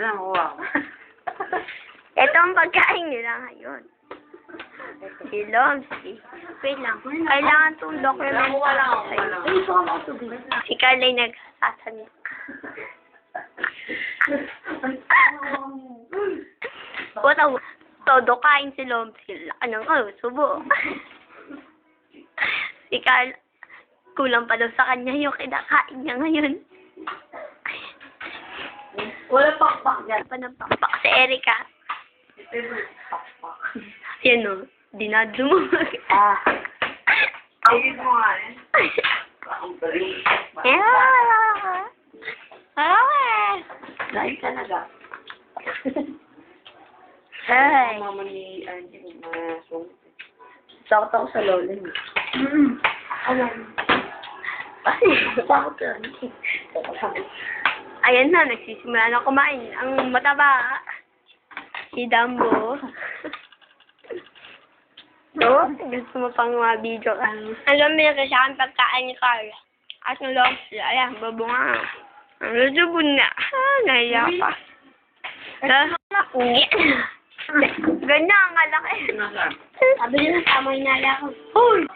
Saan makuha ko? Ito ang pagkain nila ngayon. Si Lomsi. Wait lang. Kailangan itong document sa'yo. Si Carla ay nagsasanik. Wala. Todo kain si Lomsi. Anong subo. Si Carla, kulang pa daw sa kanya yung kinakain niya ngayon. Wala pakpak dyan. Panapakpak si Erika. Yan o. Dinadyo mo. Ayun mo nga eh. Ang galing. Dahil talaga. Hey. Mama ni Angie masong. Sakot ako sa lola niya. Ayan. Sakot ka. Ayan na, nagsisimula na kumain. Ang mataba. Si Dumbo. No? Gusto mo pang mga video ka. Alam mo na kasi ang pagkain ni Carla. At ng Lomsi. Ayan, babunga. Ang lutubon na. Nahiya pa. Ganyan ang kalaki. Nasaan? Sabi nila tama yung nala ko. Hoy!